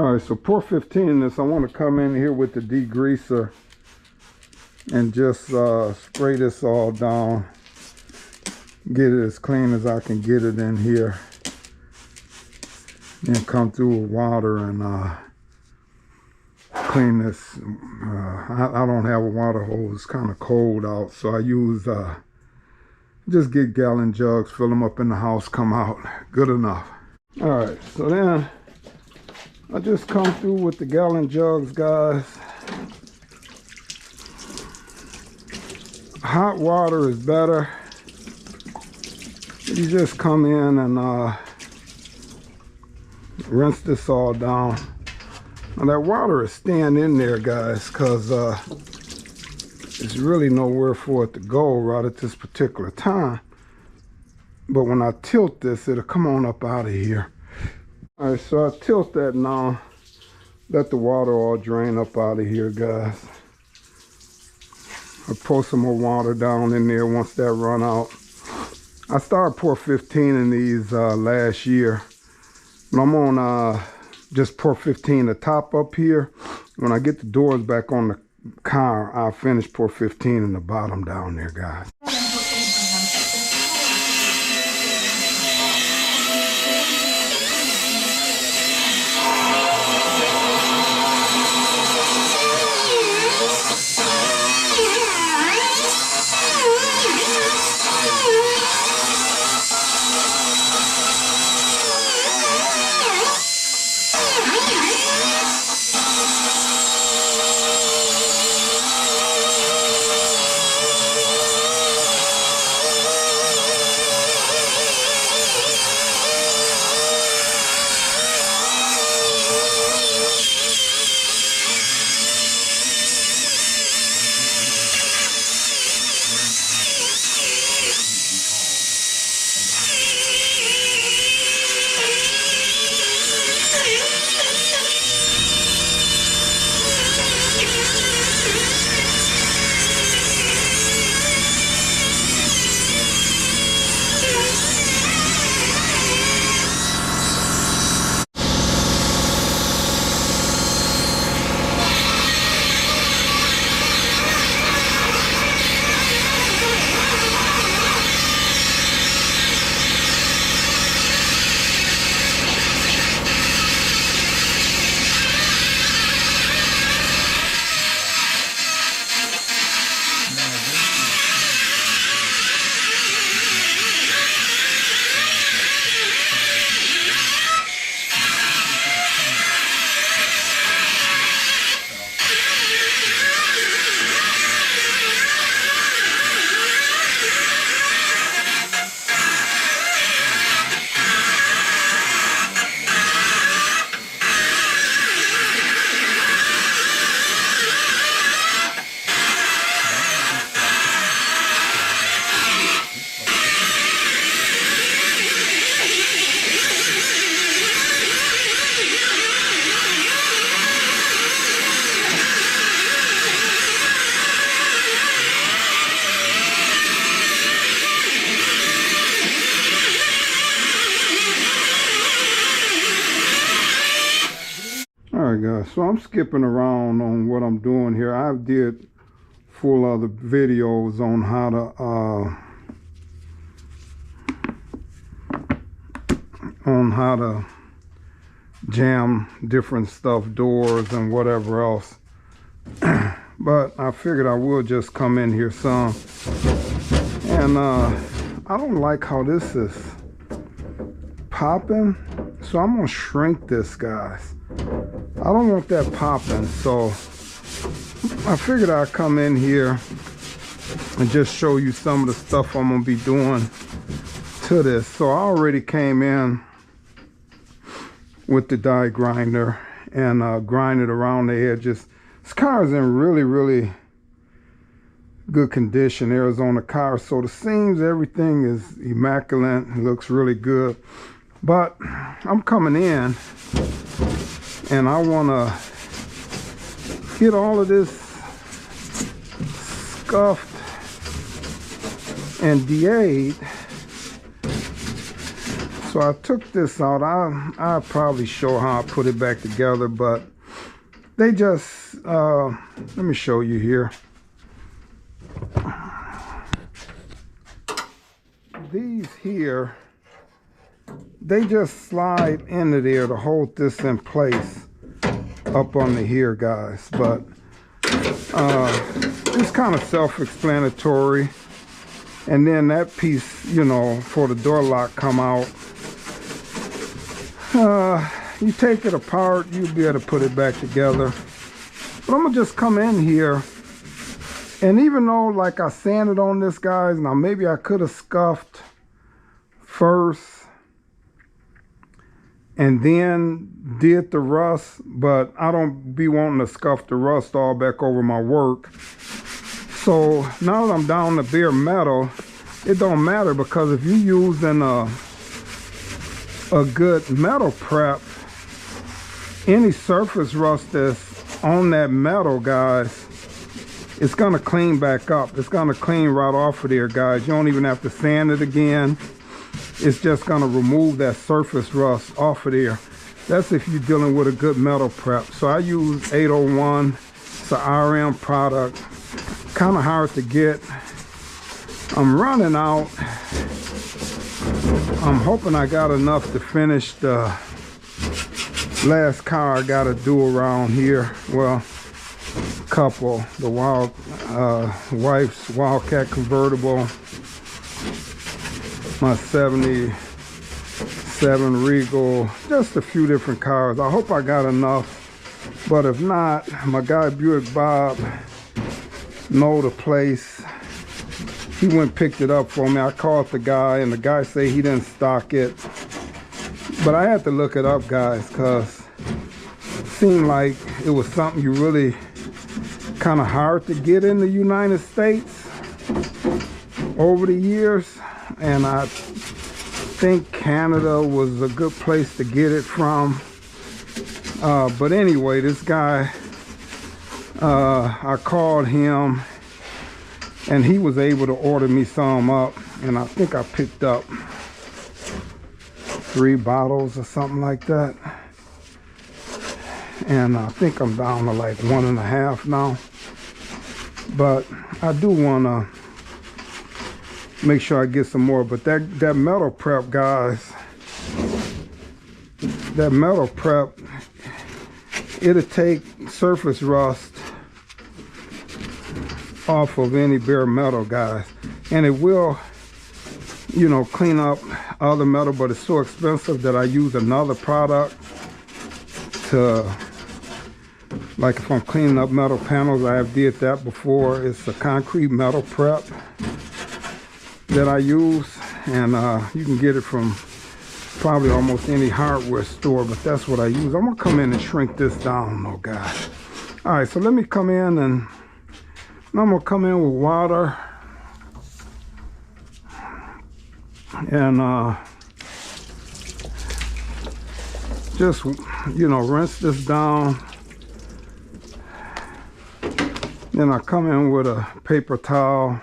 All right, so pour 15 in this. I want to come in here with the degreaser and just spray this all down. Get it as clean as I can get it in here. And come through with water and clean this. I don't have a water hose. It's kind of cold out, so I use just get gallon jugs, fill them up in the house, come out. Good enough. All right, so then I just come through with the gallon jugs, guys. Hot water is better. You just come in and rinse this all down. Now that water is staying in there, guys, because there's really nowhere for it to go right at this particular time. But when I tilt this, it'll come on up out of here. All right, so I tilt that now. Let the water all drain up out of here, guys. I'll pour some more water down in there once that run out. I started pour 15 in these last year. But I'm on just pour 15 the top up here. When I get the doors back on the car, I'll finish pour 15 in the bottom down there, guys. Guys, so I'm skipping around on what I'm doing here. I did full other videos on how to jam different stuff, doors and whatever else. But I figured I will just come in here some. And I don't like how this is popping, so I'm gonna shrink this, guys. I don't want that popping, so I figured I'd come in here and just show you some of the stuff I'm gonna be doing to this. So I already came in with the die grinder and grinded around the edges. This car is in really good condition. Arizona car, so the seams, everything is immaculate. It looks really good. But I'm coming in and I want to get all of this scuffed and de-aged So I took this out. I'll probably show how I put it back together, but they just, let me show you here. These here, they just slide into there to hold this in place up under here, guys. But it's kind of self-explanatory. And then that piece, you know, for the door lock come out. You take it apart, you'll be able to put it back together. But I'm gonna just come in here, and even though like I sanded on this, guys, now maybe I could have scuffed first and then did the rust, but I don't be wanting to scuff the rust all back over my work. So now that I'm down to bare metal, it don't matter, because if you're using a good metal prep, any surface rust that's on that metal, guys, it's gonna clean back up. It's gonna clean right off of there, guys. You don't even have to sand it again. It's just gonna remove that surface rust off of there. That's if you're dealing with a good metal prep. So I use 801. It's an RM product. Kind of hard to get. I'm running out. I'm hoping I got enough to finish the last car I gotta do around here. Well, couple. The wife's Wildcat convertible. My 77 Regal. Just a few different cars. I hope I got enough. But if not, my guy Buick Bob know the place. He went and picked it up for me. I called the guy, and the guy said he didn't stock it. But I had to look it up, guys, because it seemed like it was something you really kind of hard to get in the United States over the years. And I think Canada was a good place to get it from. But anyway, this guy, I called him, and he was able to order me some up, and I think I picked up 3 bottles or something like that. And I think I'm down to like 1.5 now. But I do want to make sure I get some more. But that metal prep, guys, that metal prep, it'll take surface rust off of any bare metal, guys, and it will, you know, clean up other metal. But it's so expensive that I use another product to, like if I'm cleaning up metal panels, I have did that before. It's a concrete metal prep that I use, and you can get it from probably almost any hardware store, but that's what I use. I'm gonna come in and shrink this down though, guys. All right, so let me come in, and I'm gonna come in with water and just, you know, rinse this down. Then I come in with a paper towel.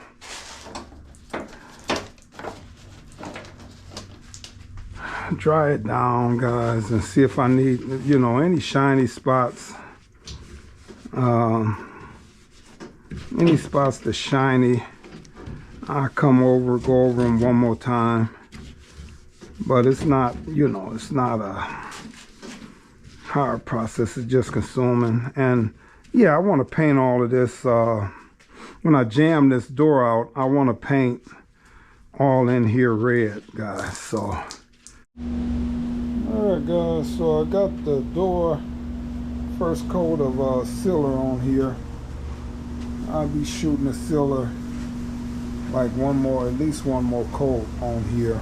Dry it down, guys, and see if I need, you know, any shiny spots. Any spots that's shiny, I come over, go over them one more time. But it's not, you know, it's not a hard process. It's just consuming. And yeah, I want to paint all of this. When I jam this door out, I want to paint all in here red, guys. So alright, guys, so I got the door first coat of sealer on here. I'll be shooting the sealer like at least one more coat on here,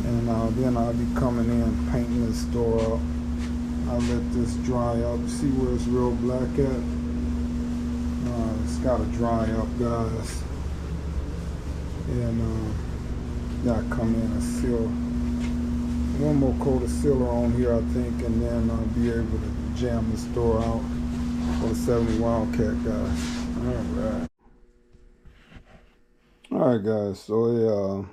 and then I'll be coming in painting this door up. I'll let this dry up. See where it's real black at? It's got to dry up, guys, and yeah, I come in and seal one more coat of sealer on here, I think, and then I'll be able to jam this door out for the 70 Wildcat, guys. Alright, guys, so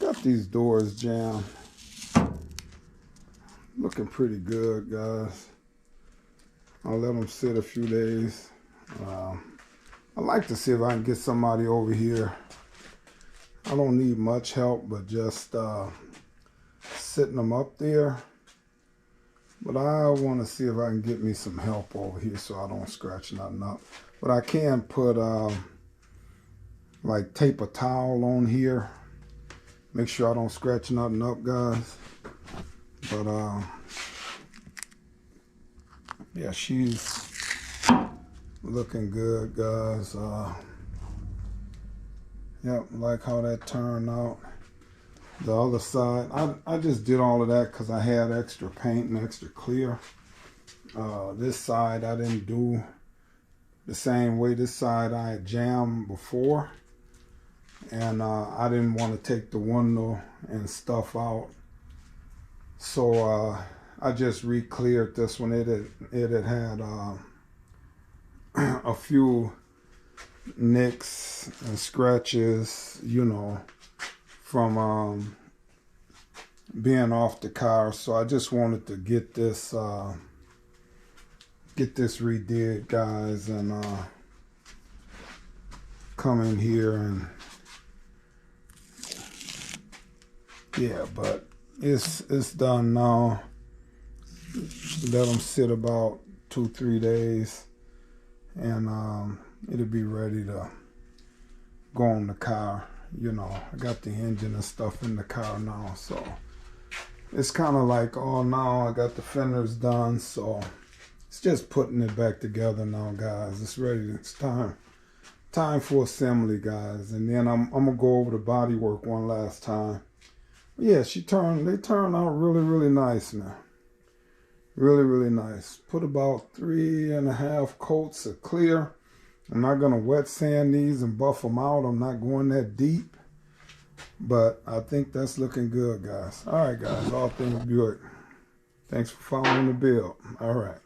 got these doors jammed. Looking pretty good, guys. I'll let them sit a few days. I'd like to see if I can get somebody over here. I don't need much help, but just sitting them up there. But I want to see if I can get me some help over here so I don't scratch nothing up. But I can put like tape a towel on here. Make sure I don't scratch nothing up, guys. But yeah, she's looking good, guys. Yep, like how that turned out. The other side, I just did all of that because I had extra paint and extra clear. This side I didn't do the same way. This side I had jammed before, and I didn't want to take the window and stuff out, so I just re-cleared this one. It had a few nicks and scratches, you know, from being off the car. So I just wanted to get this redid, guys, and come in here and yeah, but it's done now. Let them sit about 2-3 days, and it'll be ready to go on the car. You know, I got the engine and stuff in the car now, so it's kind of like, oh, now I got the fenders done, so it's just putting it back together now, guys. It's ready. It's time for assembly, guys, and then I'm gonna go over the body work one last time. Yeah, they turned out really nice, man. Really nice. Put about 3.5 coats of clear. I'm not going to wet sand these and buff them out. I'm not going that deep. But I think that's looking good, guys. All right, guys. All things Buick. Thanks for following the build. All right.